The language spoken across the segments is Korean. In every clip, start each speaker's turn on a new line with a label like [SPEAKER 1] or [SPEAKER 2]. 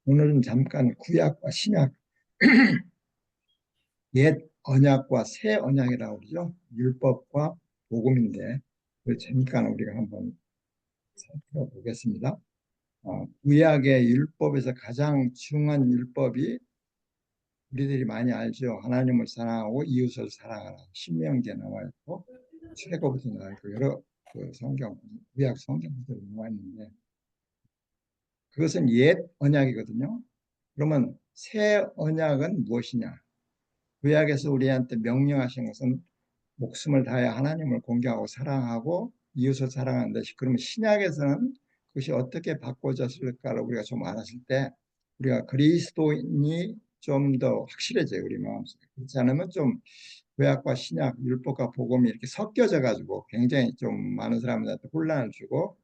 [SPEAKER 1] 오늘은 잠깐 구약과 신약, 옛 언약과 새 언약이라고 그러죠. 율법과 복음인데 그 잠깐 우리가 한번 살펴보겠습니다. 구약의 율법에서 가장 중요한 율법이 우리들이 많이 알죠. 하나님을 사랑하고 이웃을 사랑하라. 신명기에 나와 있고 출애굽부터 나와 있고 여러 그 성경, 구약 성경들이 나와 있는데 그것은 옛 언약이거든요. 그러면 새 언약은 무엇이냐? 구약에서 우리한테 명령하신 것은 목숨을 다해 하나님을 공경하고 사랑하고 이웃을 사랑하는 것이, 그러면 신약에서는 그것이 어떻게 바꿔졌을까를 우리가 좀 알았을 때 우리가 그리스도인이 좀 더 확실해져요, 우리 마음속에. 그렇지 않으면 좀 구약과 신약, 율법과 복음이 이렇게 섞여져 가지고 굉장히 좀 많은 사람들한테 혼란을 주고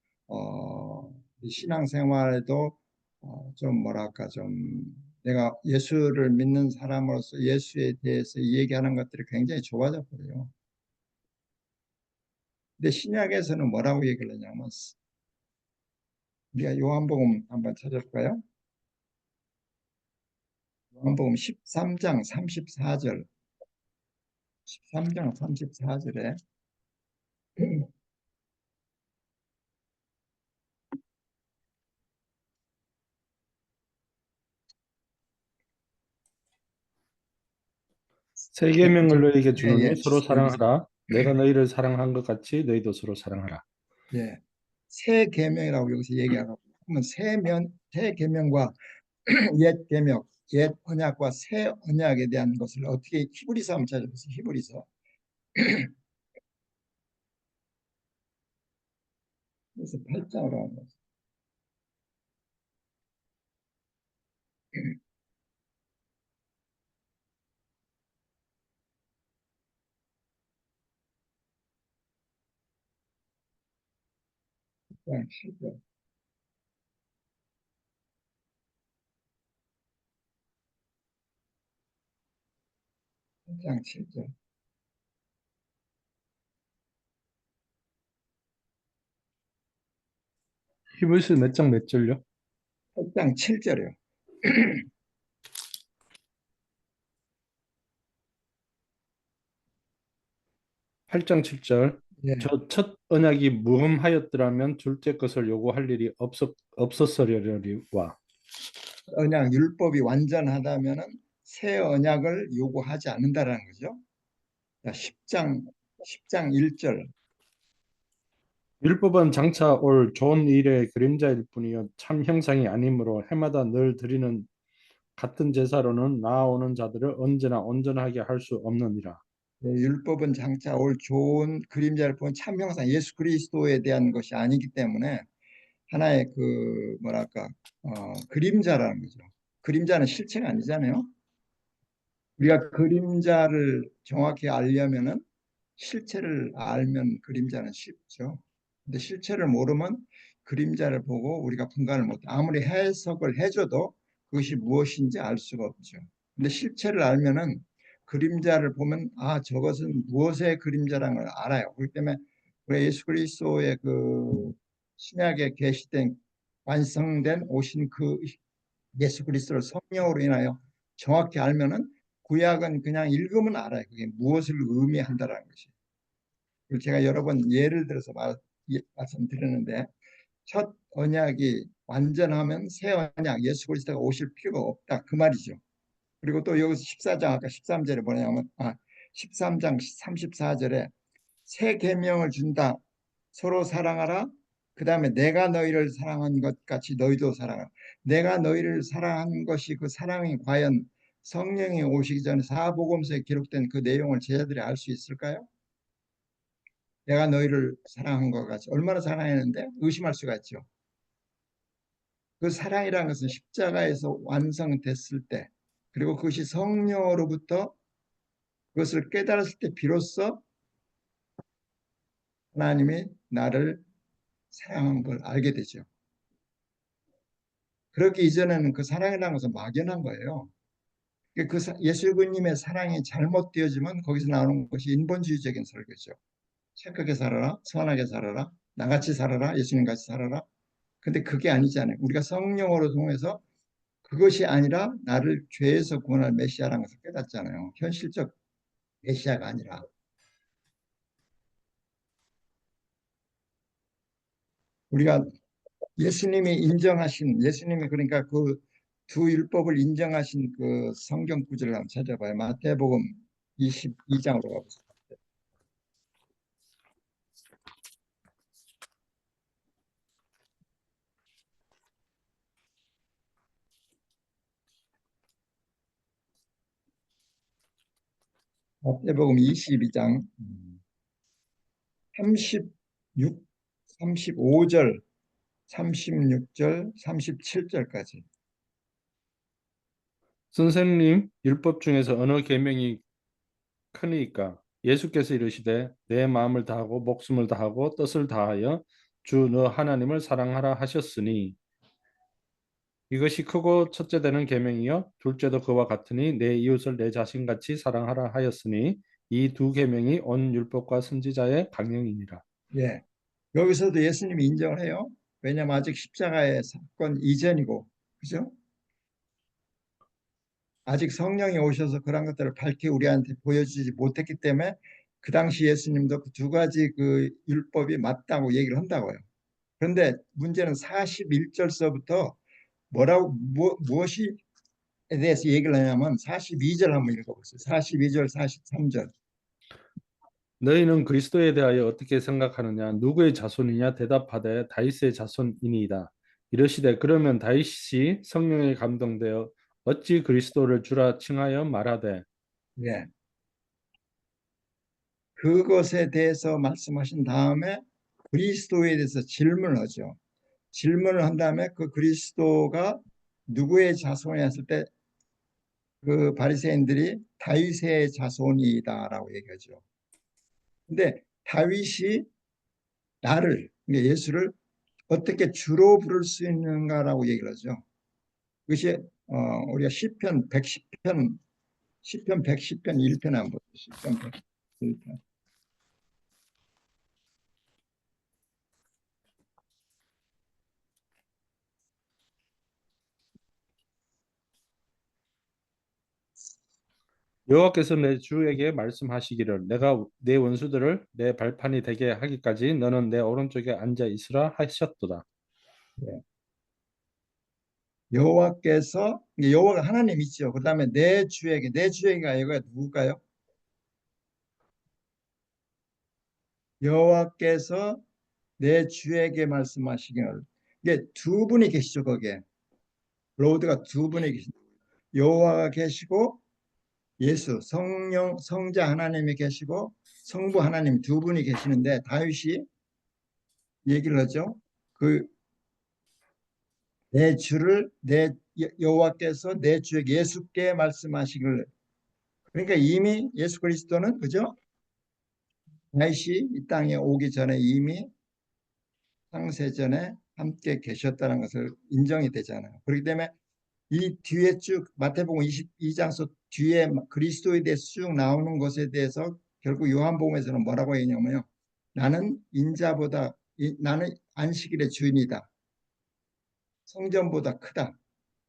[SPEAKER 1] 이 신앙생활에도 좀 뭐랄까 좀 내가 예수를 믿는 사람으로서 예수에 대해서 얘기하는 것들이 굉장히 좁아져 버려요. 근데 신약에서는 뭐라고 얘기를 하냐면, 우리가 요한복음 한번 찾아볼까요? 요한복음 13장 34절, 13장 34절에
[SPEAKER 2] 세 계명을 너희에게
[SPEAKER 1] 예, 예,
[SPEAKER 2] 주노니 서로
[SPEAKER 1] 여기서
[SPEAKER 2] 사랑하라. 내가 너희를 사랑한 것 같이 너희도 서로 사랑하라.
[SPEAKER 1] 예, 새 계명이라고 여기서 얘기하고, 그러면 새 계명과 옛 계명, 옛 언약과 새 언약에 대한 것을 어떻게 히브리서 한번 찾아보세요. 히브리서. 그래서 8장으로 하는 거죠. 8장 7절. 8장 7절.
[SPEAKER 2] 히브리서 몇 장 몇 절요?
[SPEAKER 1] 8장 7절이요.
[SPEAKER 2] 8장 7절.
[SPEAKER 1] 예.
[SPEAKER 2] 저 첫 언약이 무흠하였더라면 둘째 것을 요구할 일이 없었으려니와.
[SPEAKER 1] 언약 율법이 완전하다면은 새 언약을 요구하지 않는다라는 거죠. 10장 1절.
[SPEAKER 2] 율법은 장차 올 좋은 일의 그림자일 뿐이요 참 형상이 아니므로 해마다 늘 드리는 같은 제사로는 나아오는 자들을 언제나 온전하게 할 수 없느니라.
[SPEAKER 1] 율법은 장차 올 좋은 그림자를 본 참 형상 예수 그리스도에 대한 것이 아니기 때문에 하나의 그 뭐랄까 그림자라는 거죠. 그림자는 실체가 아니잖아요. 우리가 그림자를 정확히 알려면은 실체를 알면 그림자는 쉽죠. 근데 실체를 모르면 그림자를 보고 우리가 분간을 못, 아무리 해석을 해줘도 그것이 무엇인지 알 수가 없죠. 근데 실체를 알면은 그림자를 보면 저것은 무엇의 그림자라는 걸 알아요. 그렇기 때문에 우리 예수 그리스도의 그 신약에 계시된 완성된 오신 그 예수 그리스도를 성령으로 인하여 정확히 알면은 구약은 그냥 읽으면 알아요. 그게 무엇을 의미한다라는 것이. 그리고 제가 여러 번 예를 들어서 말씀드렸는데 첫 언약이 완전하면 새 언약 예수 그리스도가 오실 필요가 없다 그 말이죠. 그리고 또 여기서 14장 아까 13절에 뭐냐면 13장 34절에 새 계명을 준다. 서로 사랑하라. 그 다음에 내가 너희를 사랑한 것 같이 너희도 사랑하라. 내가 너희를 사랑한 것이 그 사랑이 과연 성령이 오시기 전에 사복음서에 기록된 그 내용을 제자들이 알 수 있을까요? 내가 너희를 사랑한 것 같이 얼마나 사랑했는데 의심할 수가 있죠. 그 사랑이라는 것은 십자가에서 완성됐을 때 그리고 그것이 성령으로부터 그것을 깨달았을 때 비로소 하나님이 나를 사랑한 걸 알게 되죠. 그러기 이전에는 그 사랑이라는 것은 막연한 거예요. 예수님의 사랑이 잘못되어지면 거기서 나오는 것이 인본주의적인 설교죠. 착하게 살아라, 선하게 살아라, 나같이 살아라, 예수님같이 살아라. 근데 그게 아니잖아요. 우리가 성령으로 통해서 그것이 아니라 나를 죄에서 구원할 메시아라는 것을 깨닫잖아요. 현실적 메시아가 아니라. 우리가 예수님이 그러니까 그 두 율법을 인정하신 그 성경 구절을 한번 찾아봐요. 마태복음 22장으로 가보세요. 마태복음 22장 36, 35절, 36절, 37절까지.
[SPEAKER 2] 선생님, 율법 중에서 어느 계명이 크니까? 예수께서 이르시되 내 마음을 다하고 목숨을 다하고 뜻을 다하여 주 너 하나님을 사랑하라 하셨으니 이것이 크고 첫째 되는 계명이요 둘째도 그와 같으니 내 이웃을 내 자신같이 사랑하라 하였으니 이 두 계명이 온 율법과 선지자의 강령이니라.
[SPEAKER 1] 예. 여기서도 예수님이 인정을 해요. 왜냐하면 아직 십자가의 사건 이전이고, 그죠? 아직 성령이 오셔서 그런 것들을 밝히 우리한테 보여주지 못했기 때문에 그 당시 예수님도 그 두 가지 그 율법이 맞다고 얘기를 한다고요. 그런데 문제는 41절서부터 무엇이 에 대해서 얘기를 하냐면 42절 한번 읽어보세요. 42절, 43절.
[SPEAKER 2] 너희는 그리스도에 대하여 어떻게 생각하느냐? 누구의 자손이냐? 대답하되 다윗의 자손이니이다. 이르시되 그러면 다윗이 성령에 감동되어 어찌 그리스도를 주라 칭하여 말하되
[SPEAKER 1] 예. 그것에 대해서 말씀하신 다음에 그리스도에 대해서 질문을 하죠. 질문을 한 다음에 그 그리스도가 누구의 자손이었을 때 그 바리새인들이 다윗의 자손이다라고 얘기하죠. 근데 다윗이 그러니까 예수를 어떻게 주로 부를 수 있는가라고 얘기를 하죠. 그것이 우리가 시편 110편, 시편 110편 1편 한번 보세요. 시편 111편.
[SPEAKER 2] 여호와께서 내 주에게 말씀하시기를 내가 내 원수들을 내 발판이 되게 하기까지 너는 내 오른쪽에 앉아 있으라 하셨도다.
[SPEAKER 1] 여호와가 하나님이죠. 그다음에 내 주에게가 이거가 누굴까요? 여호와께서 내 주에게 말씀하시기를 이게 두 분이 계시죠. 거기에 로드가 두 분이 계신 여호와가 계시고 예수 성령 성자 하나님이 계시고 성부 하나님 두 분이 계시는데 다윗이 얘기를 하죠. 그 내 주를 내 여호와께서 내 주에게 예수께 말씀하시기를 그러니까 이미 예수 그리스도는 그죠? 다윗이 이 땅에 오기 전에 이미 창세전에 함께 계셨다는 것을 인정이 되잖아요. 그렇기 때문에 이 뒤에 쭉 마태복음 22장서 뒤에 그리스도에 대해서 쭉 나오는 것에 대해서 결국 요한복음에서는 뭐라고 했냐면요. 나는 안식일의 주인이다. 성전보다 크다.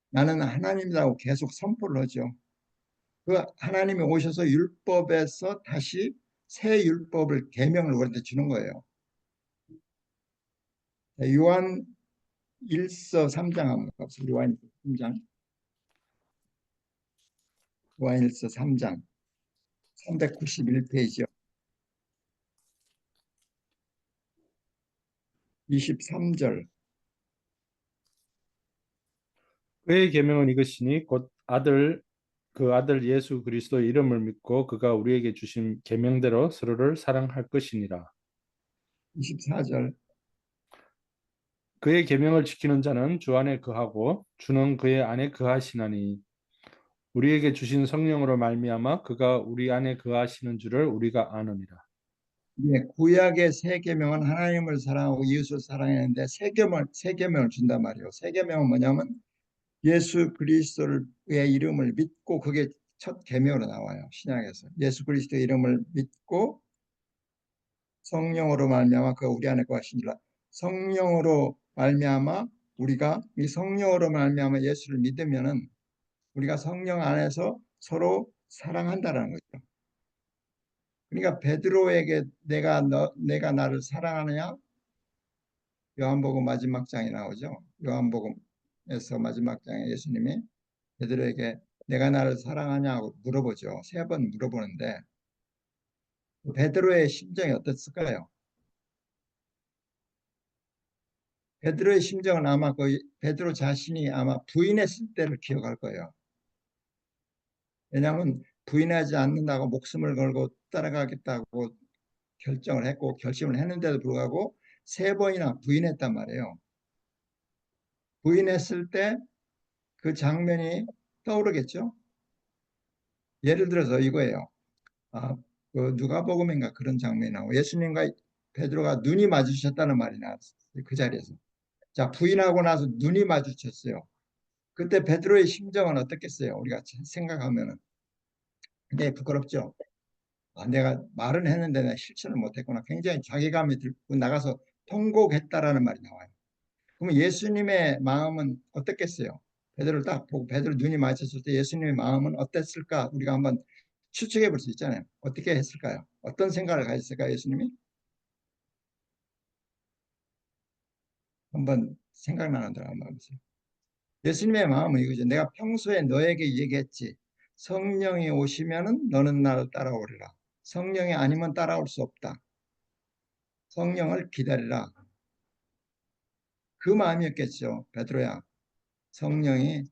[SPEAKER 1] 나는 하나님이라고 계속 선포를 하죠. 그 하나님이 오셔서 율법에서 다시 새 율법을 계명을 우리한테 주는 거예요. 요한 1서 3장 한번 갑시다. 요한 3장. 요한 1서 3장. 391페이지요. 23절.
[SPEAKER 2] 그의 계명은 이것이니 곧 그 아들 예수 그리스도의 이름을 믿고 그가 우리에게 주신 계명대로 서로를 사랑할 것이니라.
[SPEAKER 1] 24절.
[SPEAKER 2] 그의 계명을 지키는 자는 주 안에 거하고 주는 그의 안에 거하시나니 우리에게 주신 성령으로 말미암아 그가 우리 안에 거하시는 줄을 우리가 아느니라.
[SPEAKER 1] 예, 구약의 새 계명은 하나님을 사랑하고 이웃을 사랑했는데 새 계명을 준단 말이에요. 새 계명은 뭐냐면 예수 그리스도의 이름을 믿고 그게 첫 계명으로 나와요. 신약에서 예수 그리스도의 이름을 믿고 성령으로 말미암아 그가 우리 안에 거하시니라. 성령으로 말미암아 우리가 이 성령으로 말미암아 예수를 믿으면은 우리가 성령 안에서 서로 사랑한다라는 거죠. 그러니까 베드로에게 내가 나를 사랑하느냐? 요한복음 마지막 장에 나오죠. 요한복음에서 마지막 장에 예수님이 베드로에게 내가 나를 사랑하냐고 물어보죠. 3번 물어보는데 베드로의 심정이 어땠을까요? 베드로의 심정은 아마 베드로 자신이 아마 부인했을 때를 기억할 거예요. 왜냐하면 부인하지 않는다고 목숨을 걸고 따라가겠다고 결정을 했고 결심을 했는데도 불구하고 3번이나 부인했단 말이에요. 부인했을 때 그 장면이 떠오르겠죠. 예를 들어서 이거예요. 아, 그 누가복음인가 그런 장면이 나오고 예수님과 베드로가 눈이 마주쳤다는 말이 나왔어요. 그 자리에서. 자, 부인하고 나서 눈이 마주쳤어요. 그때 베드로의 심정은 어떻겠어요? 우리가 생각하면은 굉장히 부끄럽죠. 아, 내가 말은 했는데 내가 실천을 못했구나. 굉장히 자괴감이 들고 나가서 통곡했다라는 말이 나와요. 그러면 예수님의 마음은 어떻겠어요? 베드로를 딱 보고 베드로 눈이 마주쳤을 때 예수님의 마음은 어땠을까? 우리가 한번 추측해 볼 수 있잖아요. 어떻게 했을까요? 어떤 생각을 가졌을까요, 예수님이? 한번 생각나는 대로 한번 해보세요. 예수님의 마음은 이거죠. 내가 평소에 너에게 얘기했지. 성령이 오시면은 너는 나를 따라오리라. 성령이 아니면 따라올 수 없다. 성령을 기다리라. 그 마음이었겠죠. 베드로야. 성령이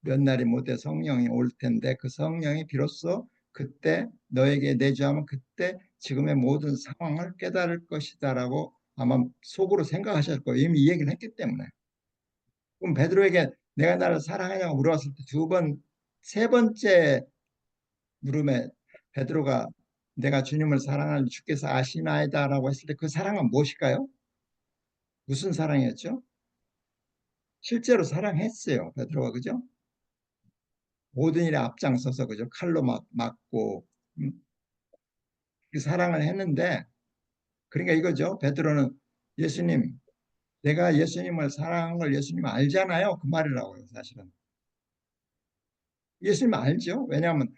[SPEAKER 1] 몇 날이 못해 성령이 올 텐데 그 성령이 비로소 그때 너에게 내주하면 그때 지금의 모든 상황을 깨달을 것이다라고 아마 속으로 생각하실 거예요. 이미 이 얘기를 했기 때문에. 그럼 베드로에게 내가 나를 사랑하냐고 물어봤을 때 2번, 3번째 물음에 베드로가 내가 주님을 사랑하는 주께서 아시나이다라고 했을 때 그 사랑은 무엇일까요? 무슨 사랑이었죠? 실제로 사랑했어요. 베드로가 그죠? 모든 일에 앞장서서 그죠? 칼로 맞고 음, 그 사랑을 했는데 그러니까 이거죠. 베드로는 예수님 내가 예수님을 사랑한 걸 예수님 알잖아요. 그 말이라고요. 사실은 예수님 알죠. 왜냐하면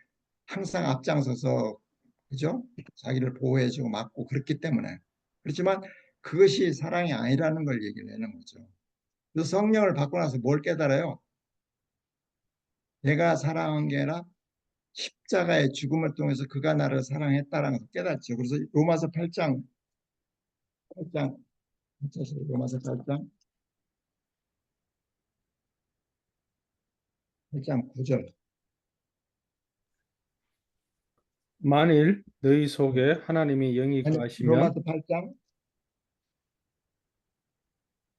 [SPEAKER 1] 항상 앞장서서 그죠? 자기를 보호해주고 맞고 그렇기 때문에 그렇지만 그것이 사랑이 아니라는 걸 얘기를 하는 거죠. 그래서 성령을 받고 나서 뭘 깨달아요? 내가 사랑한 게 아니라 십자가의 죽음을 통해서 그가 나를 사랑했다라는 걸 깨닫죠. 그래서 로마서 8장 8장 로마서 8장 8장 9절
[SPEAKER 2] 만일 너희 속에 하나님이 영이
[SPEAKER 1] 아니
[SPEAKER 2] 거하시면
[SPEAKER 1] 로마서 8장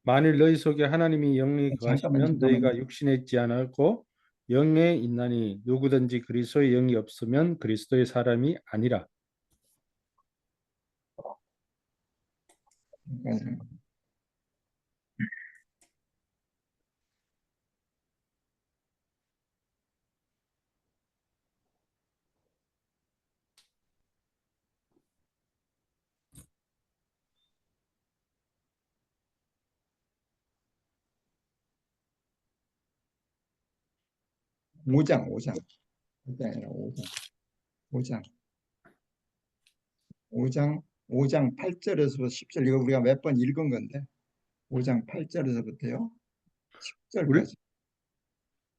[SPEAKER 2] 만일 너희 속에 하나님이 영이
[SPEAKER 1] 잠깐만
[SPEAKER 2] 거하시면
[SPEAKER 1] 잠깐만요.
[SPEAKER 2] 너희가 육신에 있지 않고 영에 있나니 누구든지 그리스도의 영이 없으면 그리스도의 사람이 아니라.
[SPEAKER 1] 잠깐만요. 오장 5장 8장이 아니라 5장 5장 5장 5장 8절에서 10절 이거 우리가 몇 번 읽은 건데 5장 8절에서부터요
[SPEAKER 2] 우리
[SPEAKER 1] 10절까지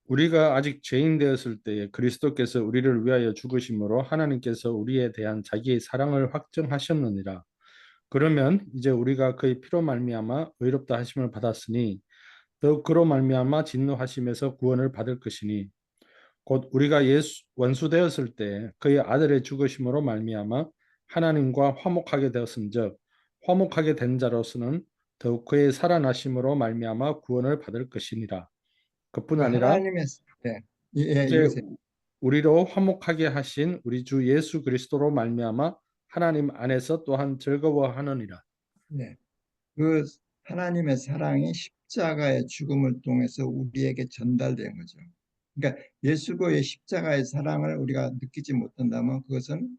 [SPEAKER 2] 우리가 아직 죄인 되었을 때에 그리스도께서 우리를 위하여 죽으심으로 하나님께서 우리에 대한 자기의 사랑을 확정하셨느니라. 그러면 이제 우리가 그의 피로 말미암아 의롭다 하심을 받았으니 더 그로 말미암아 진노하심에서 구원을 받을 것이니 곧 우리가 예수 원수 되었을 때 그의 아들의 죽으심으로 말미암아 하나님과 화목하게 되었은즉 화목하게 된 자로서는 더욱 그의 살아나심으로 말미암아 구원을 받을 것이니라. 그뿐
[SPEAKER 1] 그
[SPEAKER 2] 아니라
[SPEAKER 1] 하나님의 네, 예,
[SPEAKER 2] 이제
[SPEAKER 1] 읽으세요.
[SPEAKER 2] 우리로 화목하게 하신 우리 주 예수 그리스도로 말미암아 하나님 안에서 또한 즐거워하느니라.
[SPEAKER 1] 네. 그 하나님의 사랑이 십자가의 죽음을 통해서 우리에게 전달된 거죠. 그러니까 예수고의 십자가의 사랑을 우리가 느끼지 못한다면 그것은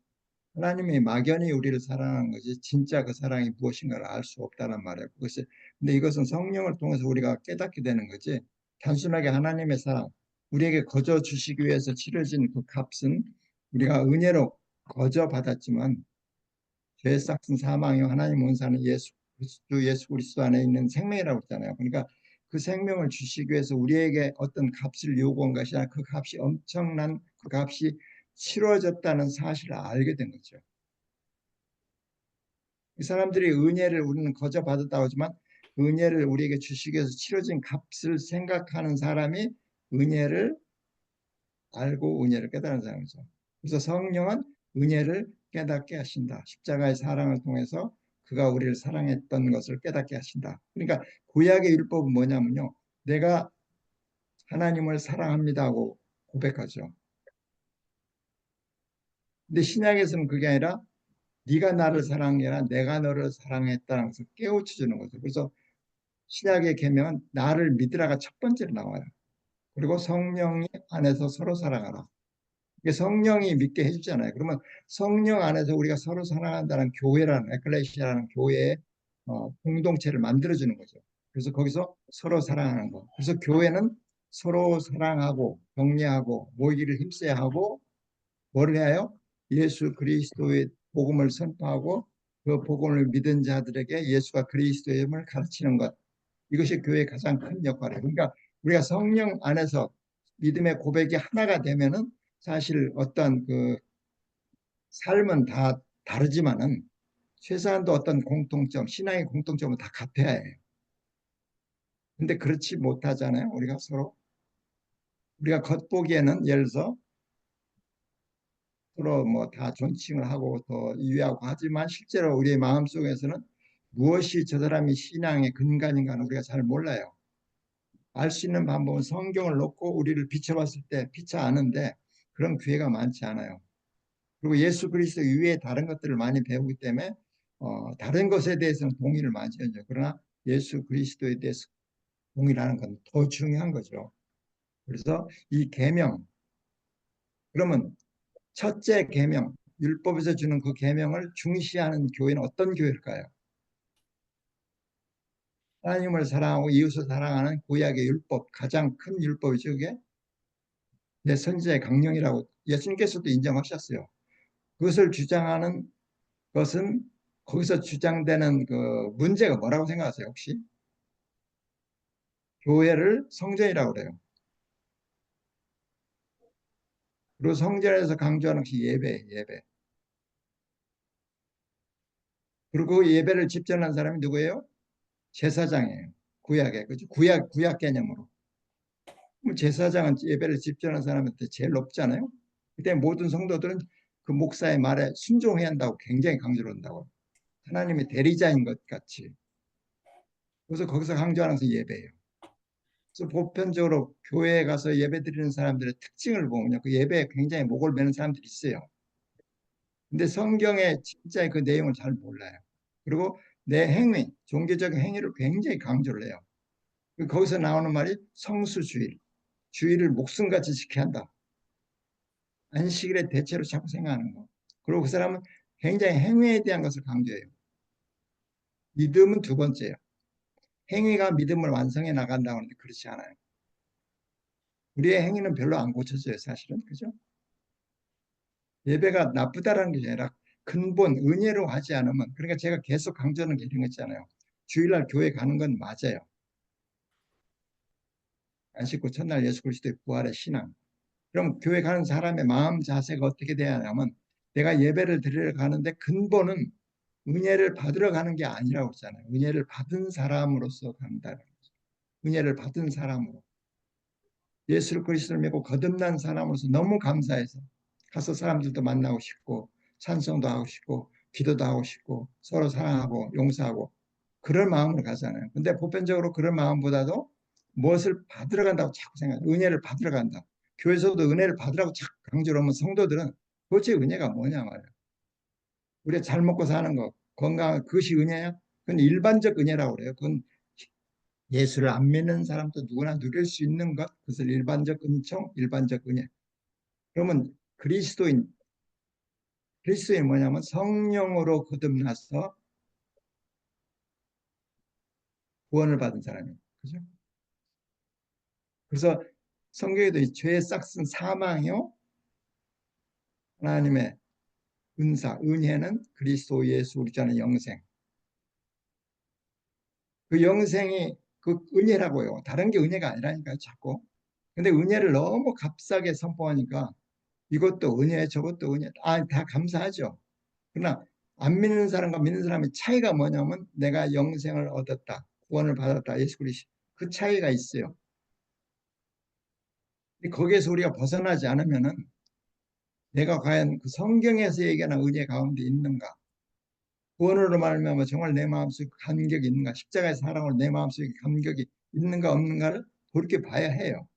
[SPEAKER 1] 하나님이 막연히 우리를 사랑하는 거지 진짜 그 사랑이 무엇인가를 알 수 없다는 말이에요. 그것이 근데 이것은 성령을 통해서 우리가 깨닫게 되는 거지 단순하게 하나님의 사랑 우리에게 거저 주시기 위해서 치러진 그 값은 우리가 은혜로 거저 받았지만 죄 삭은 사망이 하나님 원사는 예수 그리스도 안에 있는 생명이라고 했잖아요. 그러니까 그 생명을 주시기 위해서 우리에게 어떤 값을 요구한 것이 아니라 그 값이 엄청난 그 값이 치러졌다는 사실을 알게 된 거죠. 이 사람들이 은혜를 우리는 거저 받았다고 하지만 은혜를 우리에게 주시기 위해서 치러진 값을 생각하는 사람이 은혜를 알고 은혜를 깨달은 사람이죠. 그래서 성령은 은혜를 깨닫게 하신다. 십자가의 사랑을 통해서 그가 우리를 사랑했던 것을 깨닫게 하신다. 그러니까 구약의 율법은 뭐냐면요. 내가 하나님을 사랑합니다 하고 고백하죠. 근데 신약에서는 그게 아니라 네가 나를 사랑한 게 아니라 내가 너를 사랑했다는 것을 깨우쳐 주는 거죠. 그래서 신약의 계명은 나를 믿으라가 첫 번째로 나와요. 그리고 성령이 안에서 서로 사랑하라. 이게 성령이 믿게 해주잖아요. 그러면 성령 안에서 우리가 서로 사랑한다는 교회라는 에클레시아라는 교회의 공동체를 만들어주는 거죠. 그래서 거기서 서로 사랑하는 거. 그래서 교회는 서로 사랑하고 격려하고 모이기를 힘써야 하고 뭘 해요? 예수 그리스도의 복음을 선포하고 그 복음을 믿은 자들에게 예수가 그리스도임을 가르치는 것. 이것이 교회의 가장 큰 역할이에요. 그러니까 우리가 성령 안에서 믿음의 고백이 하나가 되면은 사실 어떤 그 삶은 다 다르지만은 최소한도 어떤 공통점, 신앙의 공통점은 다 같아야 해요. 근데 그렇지 못하잖아요. 우리가 서로. 우리가 겉보기에는 예를 들어서 서로 뭐 다 존칭을 하고 더 이해하고 하지만 실제로 우리의 마음속에서는 무엇이 저 사람이 신앙의 근간인가는 우리가 잘 몰라요. 알 수 있는 방법은 성경을 놓고 우리를 비춰봤을 때 피차 아는데 그런 기회가 많지 않아요. 그리고 예수 그리스도 이외에 다른 것들을 많이 배우기 때문에 다른 것에 대해서는 동의를 많이 하죠. 그러나 예수 그리스도에 대해서 동의하는 건 더 중요한 거죠. 그래서 이 계명 그러면 첫째 계명 율법에서 주는 그 계명을 중시하는 교회는 어떤 교회일까요? 하나님을 사랑하고 이웃을 사랑하는 구약의 율법 가장 큰 율법이죠. 그게 내 선지자의 강령이라고 예수님께서도 인정하셨어요. 그것을 주장하는 것은 거기서 주장되는 그 문제가 뭐라고 생각하세요, 혹시? 교회를 성전이라고 그래요. 그리고 성전에서 강조하는 것이 예배, 예배. 그리고 그 예배를 집전한 사람이 누구예요? 제사장이에요. 구약에, 그죠? 구약 개념으로. 그럼 제사장은 예배를 집전한 사람한테 제일 높잖아요. 그때 모든 성도들은 그 목사의 말에 순종해야 한다고 굉장히 강조를 한다고. 하나님의 대리자인 것 같이. 그래서 거기서 강조하는 것은 예배예요. 그래서 보편적으로 교회에 가서 예배 드리는 사람들의 특징을 보면요. 그 예배에 굉장히 목을 매는 사람들이 있어요. 근데 성경의 진짜 그 내용을 잘 몰라요. 그리고 내 행위, 종교적 행위를 굉장히 강조를 해요. 거기서 나오는 말이 성수주의, 주의를 목숨같이 지켜야 한다. 안식일의 대체로 자꾸 생각하는 거. 그리고 그 사람은 굉장히 행위에 대한 것을 강조해요. 믿음은 두 번째예요. 행위가 믿음을 완성해 나간다고 하는데 그렇지 않아요. 우리의 행위는 별로 안 고쳐져요, 사실은. 그죠? 예배가 나쁘다라는 게 아니라 근본 은혜로 하지 않으면 그러니까 제가 계속 강조하는 게 이런 거 있잖아요. 주일날 교회 가는 건 맞아요. 안식구 첫날 예수 그리스도의 부활의 신앙. 그럼 교회 가는 사람의 마음 자세가 어떻게 돼야 하냐면 내가 예배를 드리러 가는데 근본은 은혜를 받으러 가는 게 아니라고 했잖아요. 은혜를 받은 사람으로서 간다는 거죠. 은혜를 받은 사람으로. 예수 그리스도를 믿고 거듭난 사람으로서 너무 감사해서 가서 사람들도 만나고 싶고 찬송도 하고 싶고 기도도 하고 싶고 서로 사랑하고 용서하고 그런 마음으로 가잖아요. 근데 보편적으로 그런 마음보다도 무엇을 받으러 간다고 자꾸 생각해요. 은혜를 받으러 간다. 교회에서도 은혜를 받으라고 자꾸 강조를 하면 성도들은 도대체 은혜가 뭐냐 말이에요. 우리가 잘 먹고 사는 거 건강한 그것이 은혜야? 그건 일반적 은혜라고 그래요. 그건 예수를 안 믿는 사람도 누구나 누릴 수 있는 것, 그것을 일반적 은총, 일반적 은혜. 그러면 그리스도인, 그리스도인이 뭐냐면 성령으로 거듭나서 구원을 받은 사람이에요. 그죠? 그래서 성경에도 이 죄의 싹슨 사망이요, 하나님의 은사, 은혜는 그리스도 예수 우리 자는 영생. 그 영생이 그 은혜라고요. 다른 게 은혜가 아니라니까요, 자꾸. 근데 은혜를 너무 값싸게 선포하니까 이것도 은혜, 저것도 은혜, 다 감사하죠. 그러나 안 믿는 사람과 믿는 사람의 차이가 뭐냐면 내가 영생을 얻었다, 구원을 받았다, 예수 그리스도 그 차이가 있어요. 거기에서 우리가 벗어나지 않으면은 내가 과연 그 성경에서 얘기하는 은혜 가운데 있는가? 구원으로 말미암아 정말 내 마음속에 감격이 있는가? 십자가의 사랑으로 내 마음속에 감격이 있는가 없는가를 돌이켜 봐야 해요.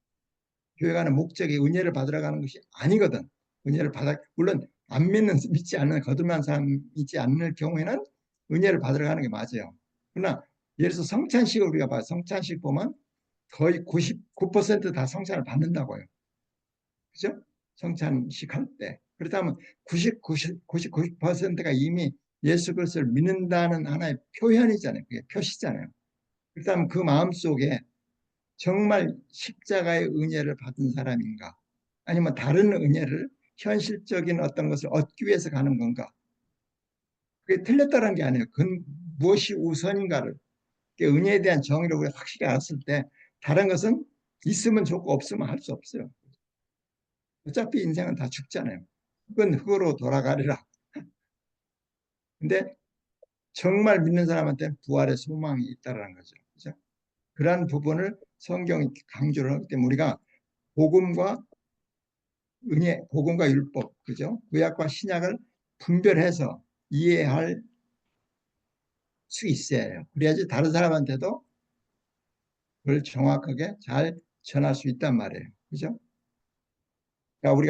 [SPEAKER 1] 교회 가는 목적이 은혜를 받으러 가는 것이 아니거든. 은혜를 받아 물론 안 믿는 믿지 않는 거듭난 사람 있지 않을 경우에는 은혜를 받으러 가는 게 맞아요. 그러나 예를 들어서 성찬식을 우리가 봐 성찬식 보면 거의 99%다 성찬을 받는다고요. 그죠? 성찬식 할 때. 그렇다면 99%가 이미 예수 그리스도를 믿는다는 하나의 표현이잖아요. 그게 표시잖아요. 그렇다면 그 마음속에 정말 십자가의 은혜를 받은 사람인가? 아니면 다른 은혜를 현실적인 어떤 것을 얻기 위해서 가는 건가? 그게 틀렸다는 게 아니에요. 그 무엇이 우선인가를 은혜에 대한 정의를 우리가 확실히 알았을 때 다른 것은 있으면 좋고 없으면 할 수 없어요. 어차피 인생은 다 죽잖아요. 흙은 흙으로 돌아가리라. 근데 정말 믿는 사람한테는 부활의 소망이 있다는 거죠. 그죠? 그러한 부분을 성경이 강조를 하기 때문에 우리가 복음과 은혜, 복음과 율법, 그죠? 구약과 신약을 분별해서 이해할 수 있어야 해요. 그래야지 다른 사람한테도 그걸 정확하게 잘 전할 수 있단 말이에요. 그죠? 그러니까 우리가